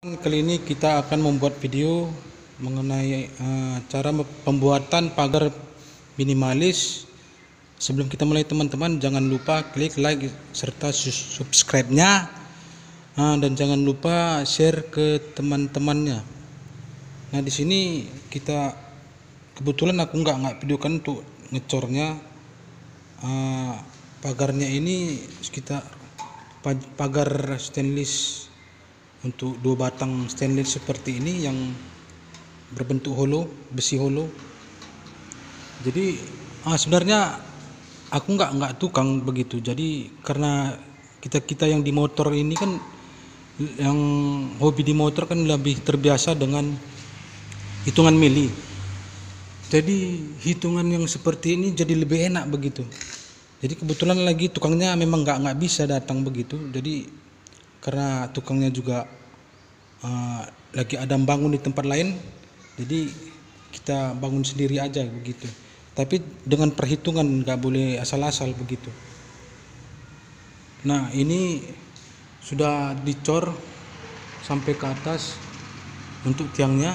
Kali ini kita akan membuat video mengenai cara pembuatan pagar minimalis. Sebelum kita mulai teman-teman, jangan lupa klik like serta subscribe-nya, dan jangan lupa share ke teman-temannya. Nah, di sini kita kebetulan aku nggak videokan untuk ngecornya. Pagarnya ini sekitar pagar stainless untuk 2 batang stainless seperti ini yang berbentuk holo, besi holo. Jadi sebenarnya aku nggak tukang begitu. Jadi karena kita yang di motor ini kan, yang hobi di motor kan lebih terbiasa dengan hitungan mili. Jadi hitungan yang seperti ini jadi lebih enak begitu. Jadi kebetulan lagi tukangnya memang nggak bisa datang begitu. Jadi karena tukangnya juga lagi ada bangun di tempat lain, jadi kita bangun sendiri aja begitu. Tapi dengan perhitungan, nggak boleh asal-asal begitu. Nah, ini sudah dicor sampai ke atas untuk tiangnya,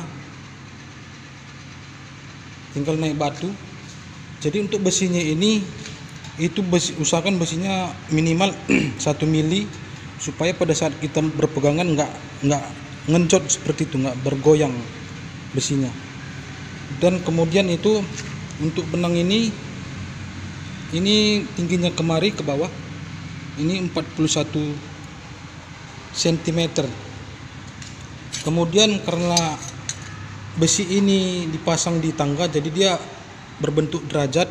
tinggal naik batu. Jadi untuk besinya ini usahakan besinya minimal 1 mili supaya pada saat kita berpegangan nggak ngencot seperti itu, nggak bergoyang besinya. Dan kemudian itu untuk benang ini tingginya kemari ke bawah ini 41 cm. Kemudian karena besi ini dipasang di tangga, jadi dia berbentuk derajat.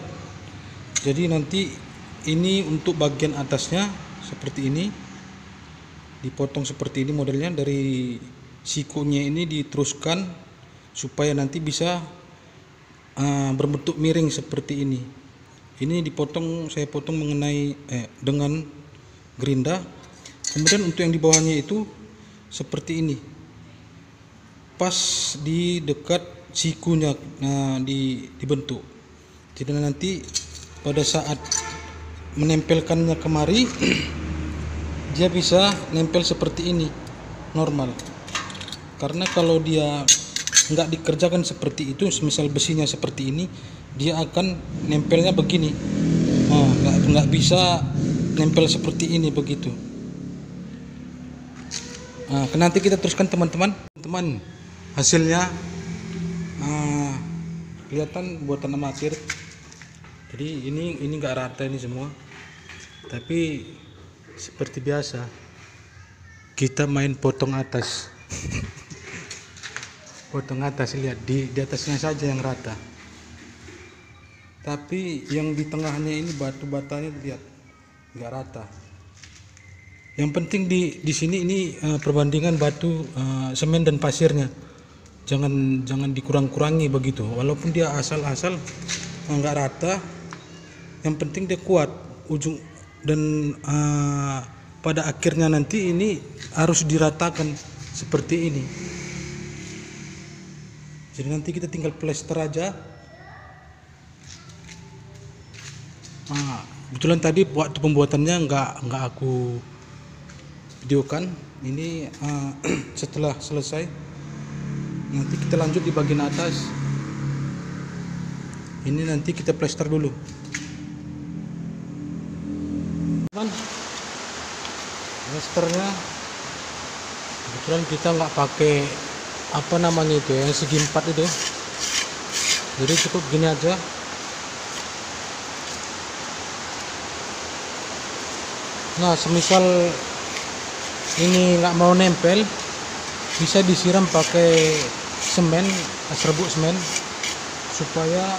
Jadi nanti ini untuk bagian atasnya seperti ini, dipotong seperti ini modelnya. Dari sikunya ini diteruskan supaya nanti bisa berbentuk miring seperti ini. Ini saya potong mengenai dengan gerinda. Kemudian untuk yang di bawahnya itu seperti ini, pas di dekat sikunya dibentuk. Jadi nanti pada saat menempelkannya kemari dia bisa nempel seperti ini normal. Karena kalau dia nggak dikerjakan seperti itu, misal besinya seperti ini, dia akan nempelnya begini, nggak bisa nempel seperti ini begitu. Nanti kita teruskan teman-teman hasilnya. Kelihatan buatan amatir. Jadi ini nggak rata ini semua, tapi seperti biasa kita main potong atas. Potong atas, lihat di atasnya saja yang rata, tapi yang di tengahnya ini batu-batanya lihat nggak rata. Yang penting di sini ini perbandingan batu, semen dan pasirnya jangan dikurang-kurangi begitu. Walaupun dia asal-asal nggak rata, yang penting dia kuat ujung, dan pada akhirnya nanti ini harus diratakan seperti ini. Jadi nanti kita tinggal plester aja. Kebetulan tadi waktu pembuatannya nggak aku videokan. Ini setelah selesai nanti kita lanjut di bagian atas. Ini nanti kita plester dulu. Plasternya kebetulan kita nggak pakai itu yang segi 4 itu, jadi cukup gini aja. Nah, semisal ini nggak mau nempel, bisa disiram pakai semen, serbuk semen, supaya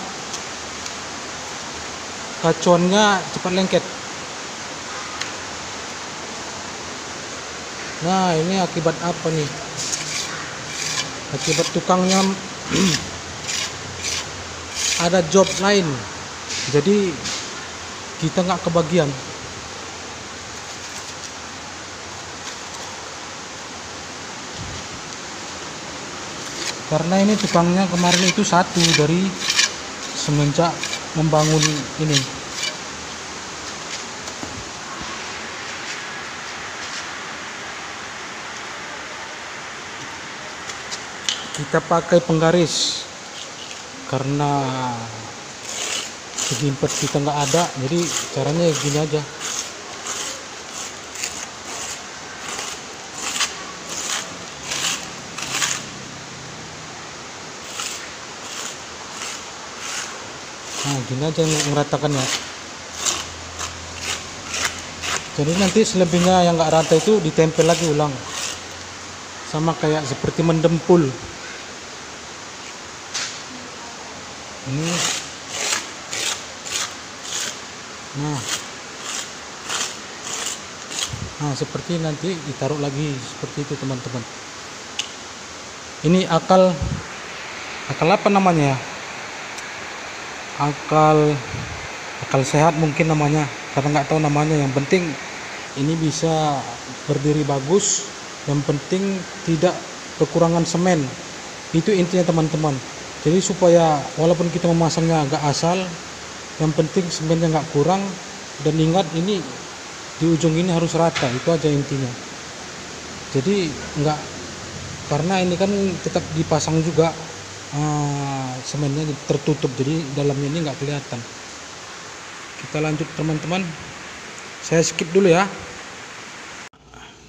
kaconnya cepat lengket. Nah, ini akibat apa nih? Akibat tukangnya ada job lain, jadi kita nggak kebagian. Karena ini tukangnya kemarin itu satu dari semenjak membangun ini. kita pakai penggaris karena segi impet kita nggak ada, jadi caranya gini aja. Nah gini aja meratakannya. Jadi nanti selebihnya yang nggak rata itu ditempel lagi ulang, sama kayak seperti mendempul ini. Nah seperti nanti ditaruh lagi seperti itu teman-teman. Ini akal apa namanya ya, akal sehat mungkin namanya, karena nggak tahu namanya. Yang penting ini bisa berdiri bagus, yang penting tidak kekurangan semen, itu intinya teman-teman. Jadi supaya walaupun kita memasangnya agak asal, yang penting semennya nggak kurang. Dan ingat, ini di ujung ini harus rata, itu aja intinya. Jadi nggak, karena ini kan tetap dipasang juga, semennya tertutup, jadi dalamnya ini nggak kelihatan. Kita lanjut teman-teman, saya skip dulu ya.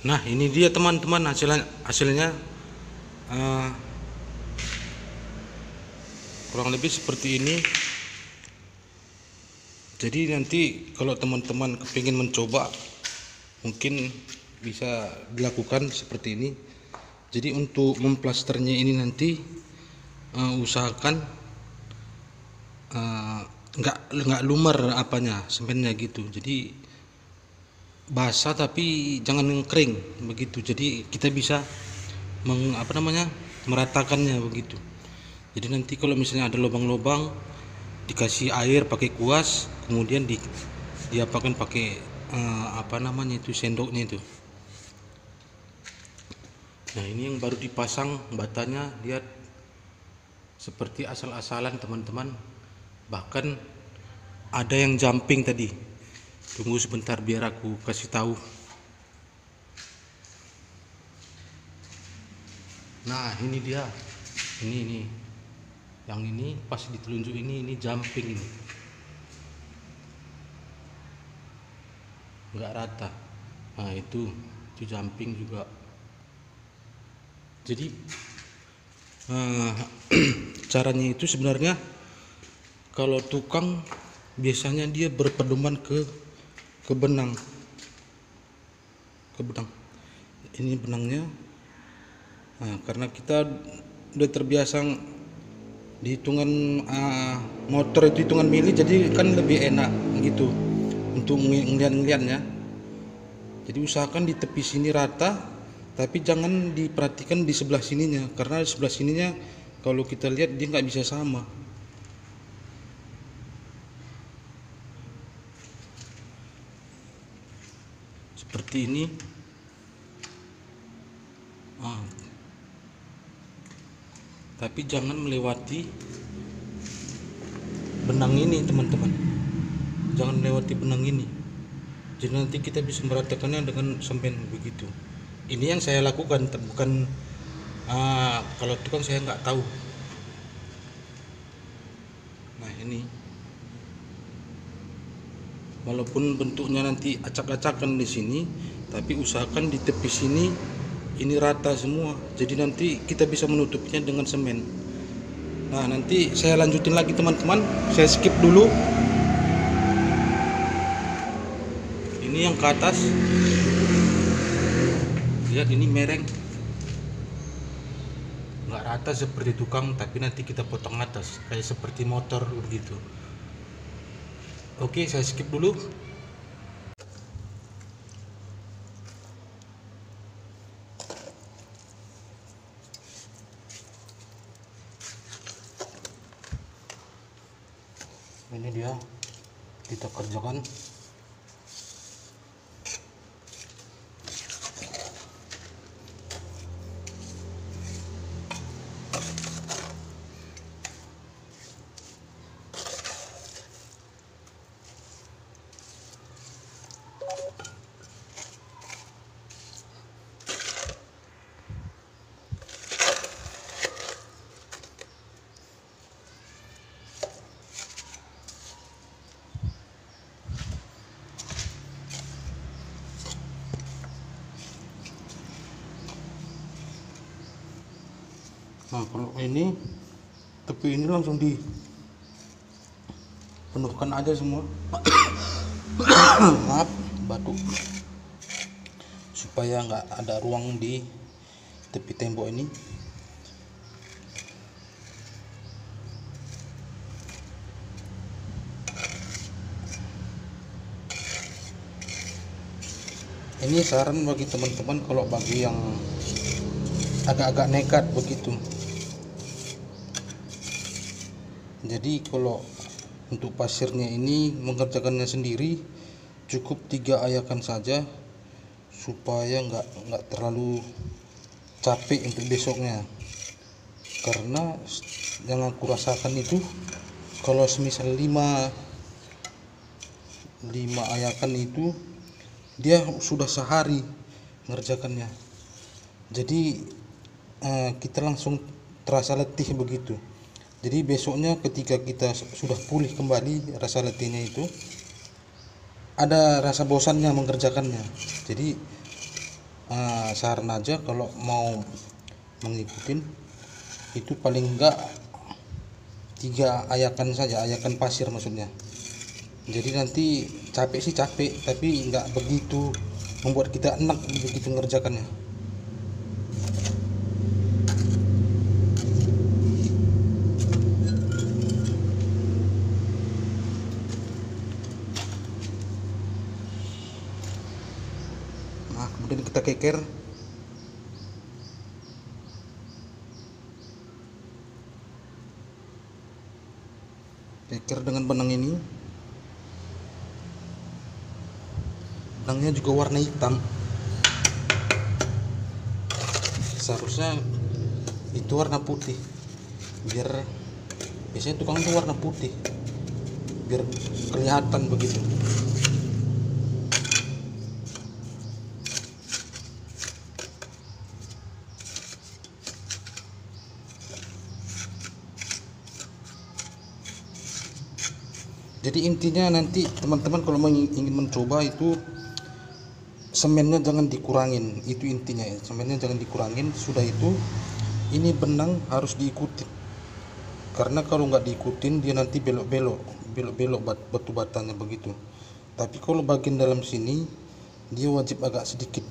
Nah ini dia teman-teman hasilnya kurang lebih seperti ini. Jadi nanti kalau teman-teman kepingin mencoba, mungkin bisa dilakukan seperti ini. Jadi untuk memplasternya ini nanti usahakan nggak lumer apanya, semennya gitu. Jadi basah tapi jangan kering begitu. Jadi kita bisa meratakannya begitu. Jadi nanti kalau misalnya ada lubang-lubang, dikasih air pakai kuas, kemudian diapakan pakai sendoknya itu. Nah ini yang baru dipasang batanya, lihat seperti asal-asalan teman-teman. Bahkan ada yang jumping tadi. Tunggu sebentar biar aku kasih tahu. Nah ini dia, ini yang ini pas ditelunjuk ini jumping, ini nggak rata. Nah itu jumping juga. Jadi caranya itu sebenarnya, kalau tukang biasanya dia berpedoman ke benang. Ini benangnya. Nah, karena kita udah terbiasa di hitungan motor itu hitungan mili, jadi kan lebih enak gitu untuk ngeliat-ngeliatnya. Jadi usahakan di tepi sini rata, tapi jangan diperhatikan di sebelah sininya, karena di sebelah sininya kalau kita lihat dia nggak bisa sama. Seperti ini. Tapi jangan melewati benang ini teman-teman, jangan melewati benang ini. Jadi nanti kita bisa meratakannya dengan semen begitu. Ini yang saya lakukan, bukan kalau itu kan saya nggak tahu. Nah ini, walaupun bentuknya nanti acak-acakan di sini, tapi usahakan di tepi sini ini rata semua. Jadi nanti kita bisa menutupnya dengan semen. Nah nanti saya lanjutin lagi teman-teman, saya skip dulu. Ini yang ke atas, lihat ini mereng, nggak rata seperti tukang, tapi nanti kita potong atas kayak seperti motor begitu. Oke, saya skip dulu. Ini dia kita kerjakan. Nah kalau ini tepi ini langsung dipenuhkan aja semua. Maaf, batuk, supaya nggak ada ruang di tepi tembok ini. Ini saran bagi teman-teman, kalau bagi yang agak-agak nekat begitu. Jadi kalau untuk pasirnya ini mengerjakannya sendiri cukup 3 ayakan saja, supaya nggak terlalu capek untuk besoknya. Karena yang aku rasakan itu, kalau semisal 5 ayakan itu dia sudah sehari mengerjakannya. Jadi kita langsung terasa letih begitu. Jadi besoknya ketika kita sudah pulih kembali rasa letihnya itu, ada rasa bosannya mengerjakannya. Jadi saran aja kalau mau mengikutin itu paling enggak 3 ayakan saja, ayakan pasir maksudnya. Jadi nanti capek sih capek, tapi nggak begitu membuat kita enak begitu mengerjakannya. Nah kemudian kita keker. Dengan benang ini. Benangnya juga warna hitam. Seharusnya itu warna putih, biar biasanya tukang itu warna putih biar kelihatan begitu. Jadi intinya nanti teman-teman kalau ingin mencoba itu semennya jangan dikurangin, itu intinya ya. Semennya jangan dikurangin. Sudah itu ini benang harus diikuti, karena kalau nggak diikutin dia nanti belok-belok batu batanya begitu. Tapi kalau bagian dalam sini dia wajib agak sedikit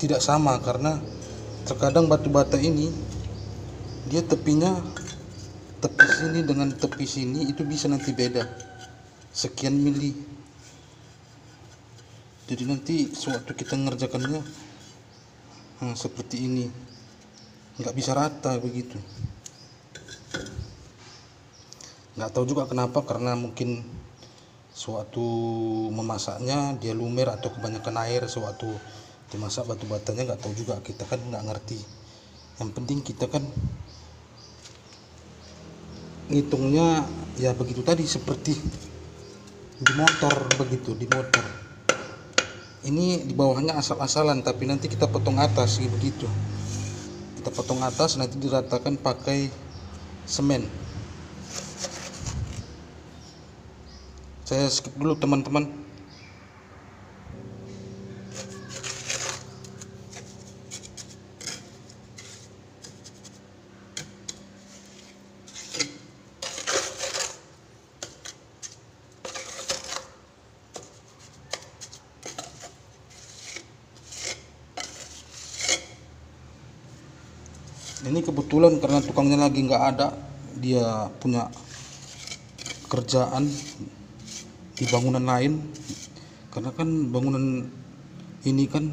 tidak sama, karena terkadang batu bata ini dia tepinya, tepi sini dengan tepi sini itu bisa nanti beda sekian mili. Jadi nanti sewaktu kita mengerjakannya seperti ini, nggak bisa rata begitu. Nggak tahu juga kenapa, karena mungkin sewaktu memasaknya dia lumer atau kebanyakan air sewaktu dimasak batu batanya, nggak tahu juga, kita kan nggak ngerti. Yang penting kita kan ngitungnya ya begitu tadi, seperti di motor begitu. Di motor ini di bawahnya asal-asalan, tapi nanti kita potong atas begitu. Kita potong atas, nanti diratakan pakai semen. Saya skip dulu teman-teman. Ini kebetulan karena tukangnya lagi nggak ada, dia punya kerjaan di bangunan lain. Karena kan bangunan ini kan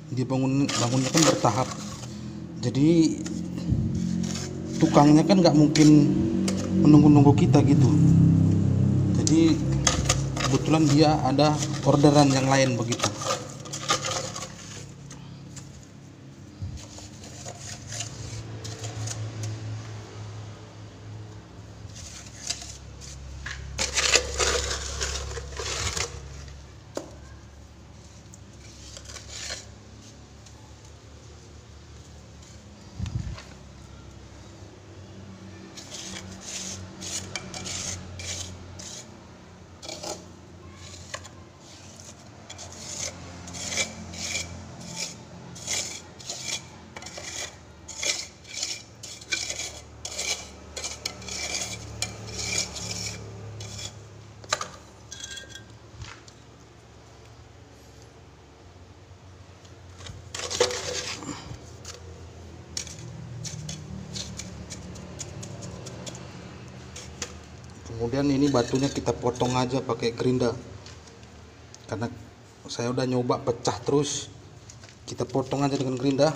dia bangunnya kan bertahap, jadi tukangnya kan nggak mungkin menunggu-nunggu kita gitu. Jadi kebetulan dia ada orderan yang lain begitu. Kemudian ini batunya kita potong aja pakai gerinda, karena saya udah nyoba pecah terus. Kita potong aja dengan gerinda.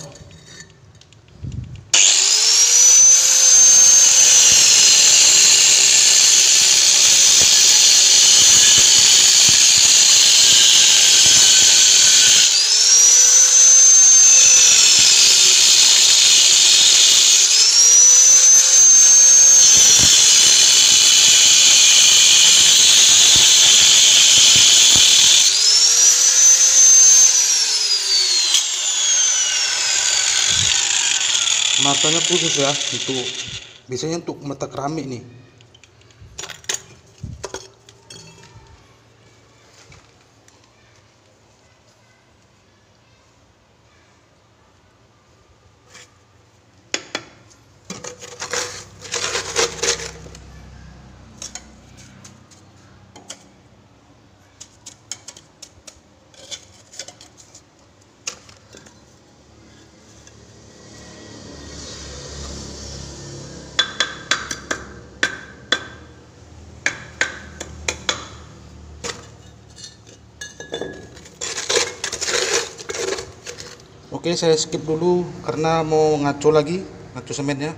Matanya khusus ya, itu biasanya untuk mata keramik nih. Oke, saya skip dulu karena mau ngaco lagi, ngaco semennya.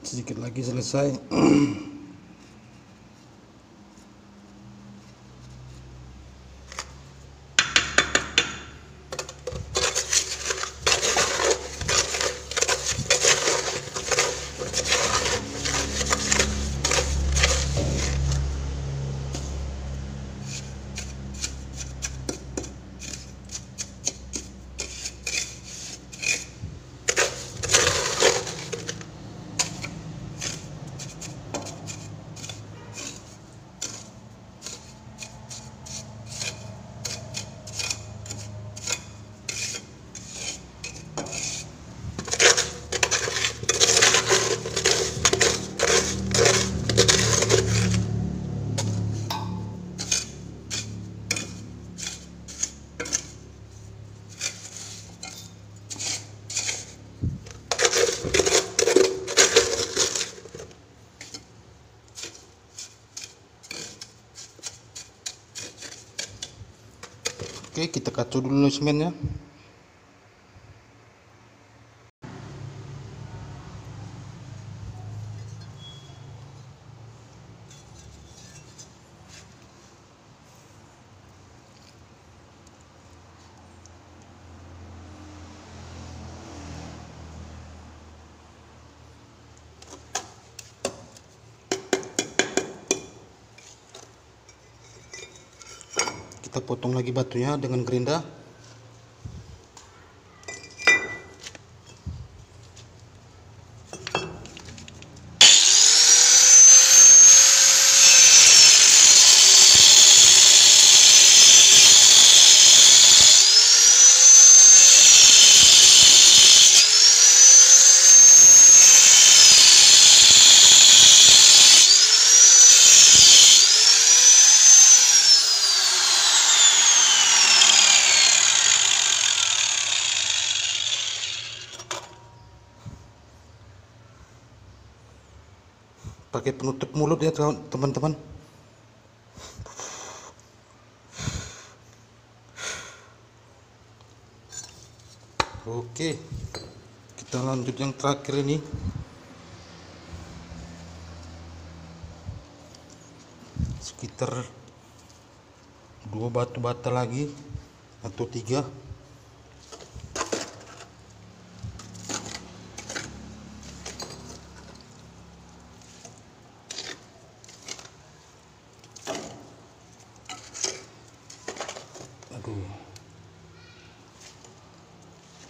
Sedikit lagi selesai. Oke, kita kacau dulu semennya. Kita potong lagi batunya dengan gerinda. Pakai penutup mulut ya teman-teman. Oke, kita lanjut yang terakhir ini. Sekitar 2 batu bata lagi atau 3. Aduh,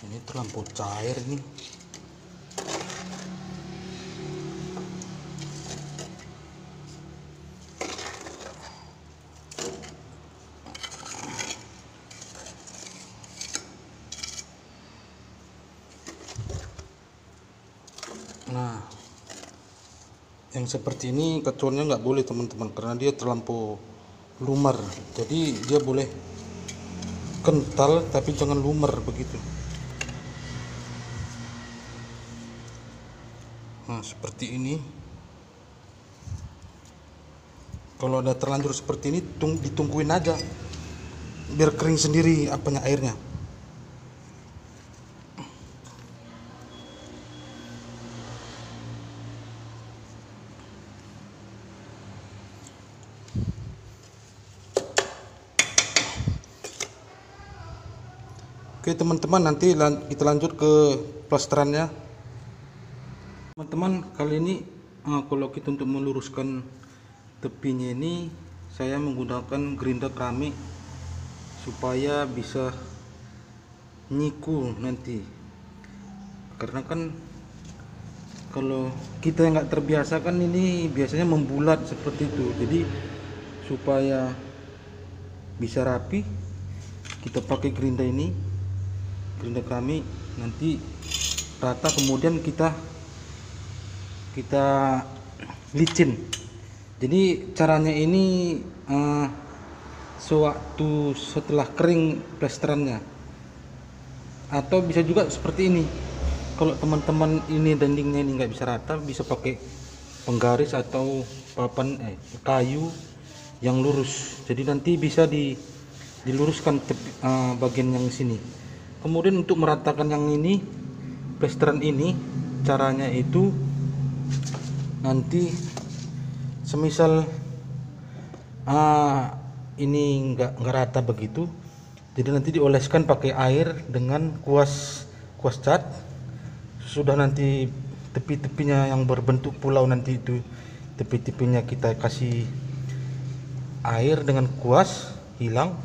ini terlampau cair nih. Nah, yang seperti ini kacaunya nggak boleh teman-teman, karena dia terlampau lumer. Jadi dia boleh kental tapi jangan lumer begitu. Nah, seperti ini. Kalau udah terlanjur seperti ini, ditungguin aja biar kering sendiri apanya airnya. Oke teman-teman, nanti kita lanjut ke plasterannya. Teman-teman, kali ini kalau kita untuk meluruskan tepinya ini, saya menggunakan gerinda keramik supaya bisa nyiku nanti. Karena kan kalau kita yang nggak terbiasa kan, ini biasanya membulat seperti itu. Jadi supaya bisa rapi, kita pakai gerinda ini, gerinda keramik, nanti rata, kemudian kita licin. Jadi caranya ini sewaktu setelah kering plesterannya, atau bisa juga seperti ini. Kalau teman-teman ini dindingnya ini nggak bisa rata, bisa pakai penggaris atau papan kayu yang lurus. Jadi nanti bisa diluruskan bagian yang sini. Kemudian untuk meratakan yang ini, plesteran ini, caranya itu nanti semisal ini nggak rata begitu, jadi nanti dioleskan pakai air dengan kuas cat. Sudah nanti tepi-tepinya yang berbentuk pulau, nanti itu tepi-tepinya kita kasih air dengan kuas, hilang,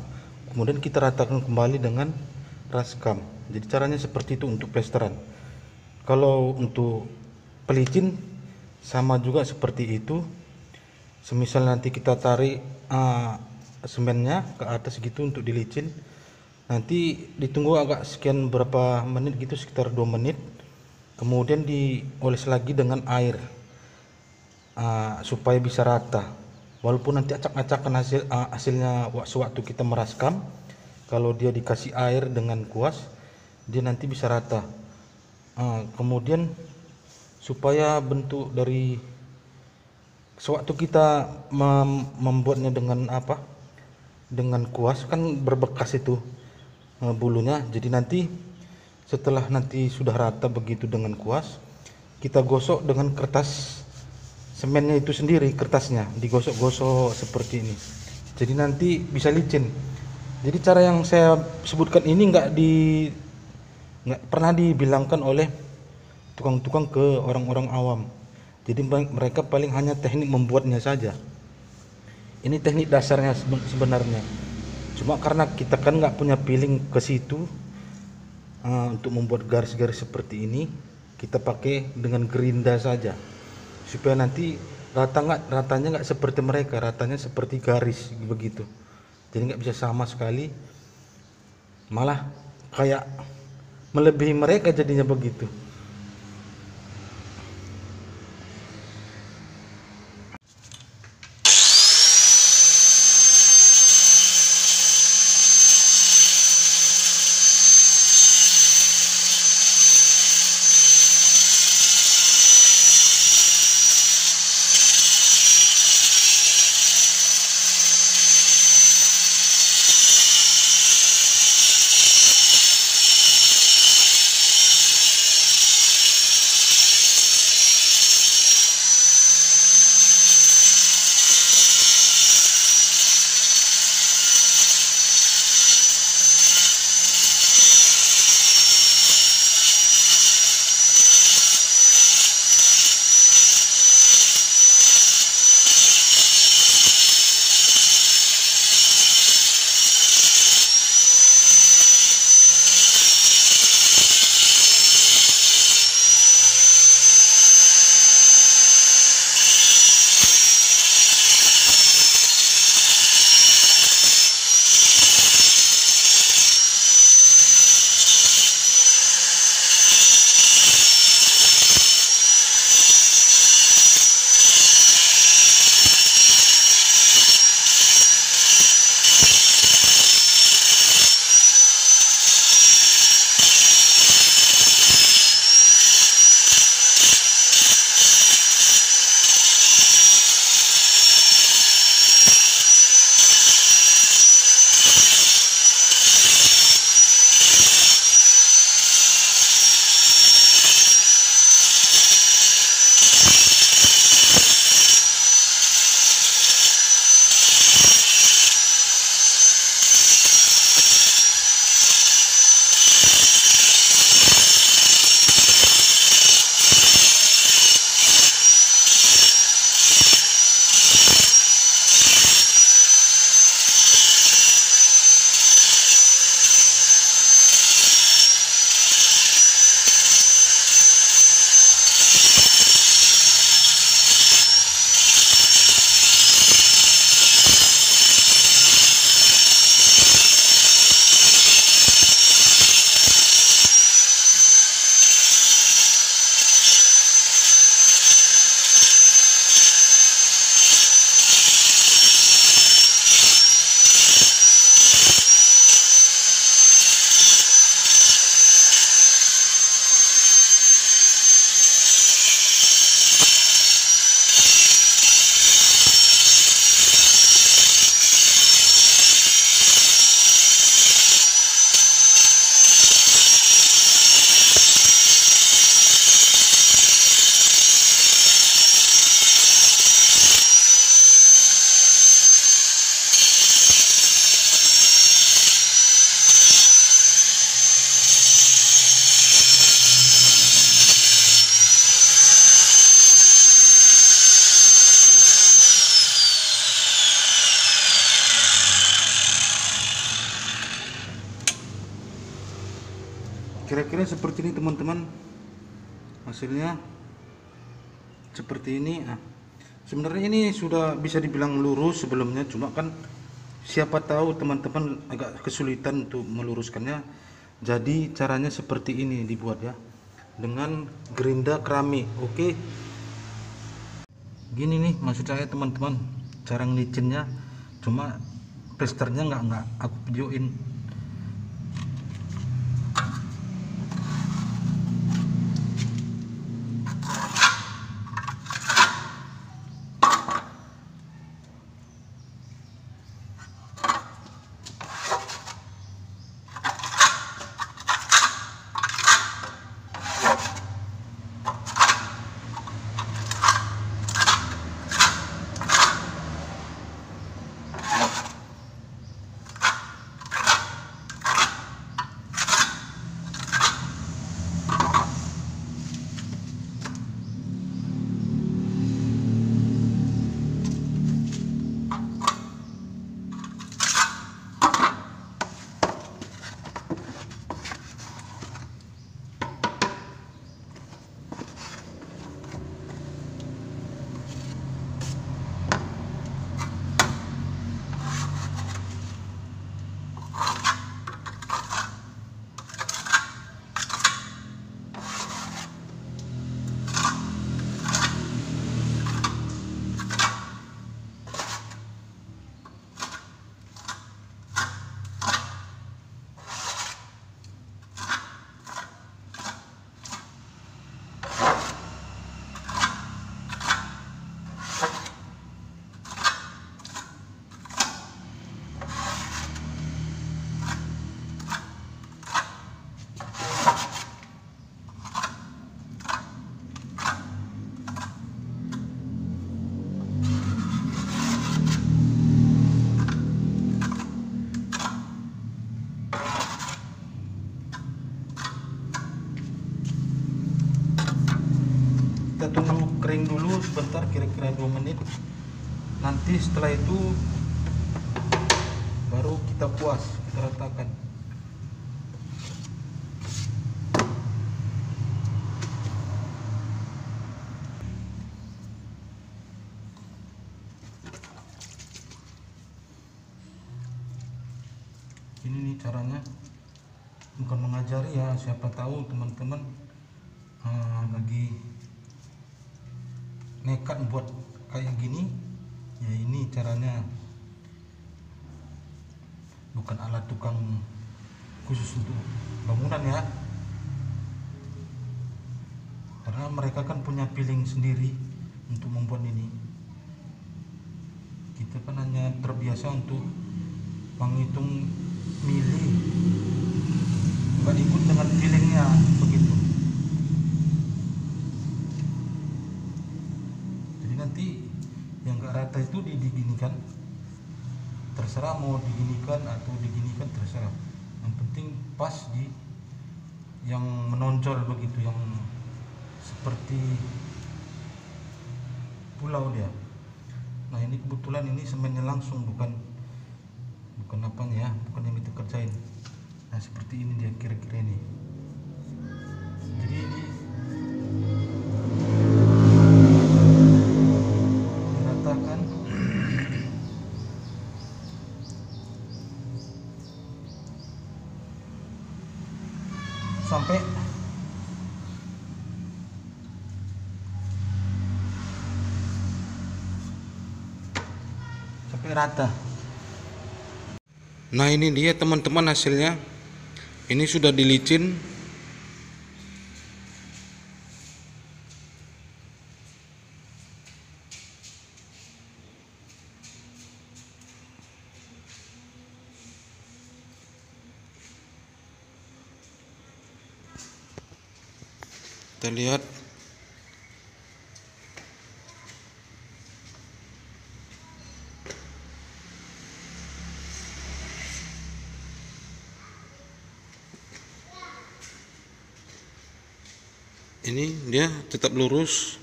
kemudian kita ratakan kembali dengan raskam. Jadi caranya seperti itu untuk plesteran. Kalau untuk pelicin sama juga seperti itu. Semisal nanti kita tarik semennya ke atas gitu untuk dilicin, nanti ditunggu agak sekian berapa menit gitu, sekitar 2 menit, kemudian dioles lagi dengan air supaya bisa rata. Walaupun nanti acak-acakan hasilnya sewaktu kita meraskam, kalau dia dikasih air dengan kuas, dia nanti bisa rata. Kemudian supaya bentuk dari sewaktu kita membuatnya dengan dengan kuas kan berbekas itu bulunya. Jadi nanti setelah nanti sudah rata begitu dengan kuas, kita gosok dengan kertas semennya itu sendiri, kertasnya digosok-gosok seperti ini. Jadi nanti bisa licin. Jadi cara yang saya sebutkan ini nggak pernah dibilangkan oleh tukang-tukang ke orang-orang awam. Jadi mereka paling hanya teknik membuatnya saja. Ini teknik dasarnya sebenarnya. Cuma karena kita kan nggak punya feeling ke situ untuk membuat garis-garis seperti ini, kita pakai dengan gerinda saja supaya nanti ratanya nggak seperti mereka, ratanya seperti garis begitu. Jadi nggak bisa sama sekali, malah kayak melebihi mereka jadinya begitu. Kira-kira seperti ini teman-teman, hasilnya seperti ini. Sebenarnya ini sudah bisa dibilang lurus sebelumnya, cuma kan siapa tahu teman-teman agak kesulitan untuk meluruskannya. Jadi caranya seperti ini dibuat ya, dengan gerinda keramik. Oke, gini nih maksud saya teman-teman, cara ngelicinnya. Cuma testernya nggak aku videoin. sebentar, kira-kira 2 menit. Nanti setelah itu baru kita puas, kita ratakan. Ini nih caranya, bukan mengajari ya, siapa tahu teman-teman lagi nekat buat kayak gini ya. Ini caranya, bukan alat tukang khusus untuk bangunan ya, karena mereka kan punya feeling sendiri untuk membuat ini. Kita kan hanya terbiasa untuk menghitung mili, bukan ikut dengan feelingnya begitu. Jadi nanti yang gak rata itu diginikan, terserah mau diginikan atau diginikan, terserah. Yang penting pas di yang menonjol begitu, yang seperti pulau dia. Nah ini kebetulan ini semennya langsung, bukan apanya ya, bukan yang itu kerjain. Nah seperti ini dia kira-kira ini. Jadi ini diratakan sampai rata. Nah ini dia teman-teman hasilnya. Ini sudah dilicin. Kita lihat. Ini dia tetap lurus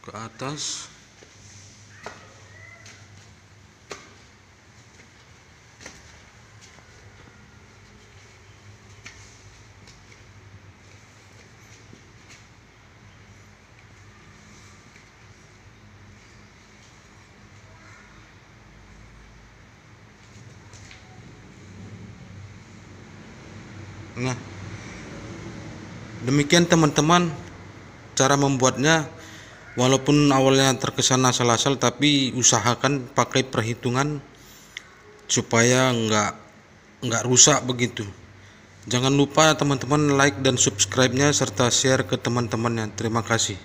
ke atas. Nah, demikian teman-teman cara membuatnya. Walaupun awalnya terkesan asal-asal, tapi usahakan pakai perhitungan supaya nggak rusak begitu. Jangan lupa teman-teman like dan subscribe-nya serta share ke teman-temannya. Terima kasih.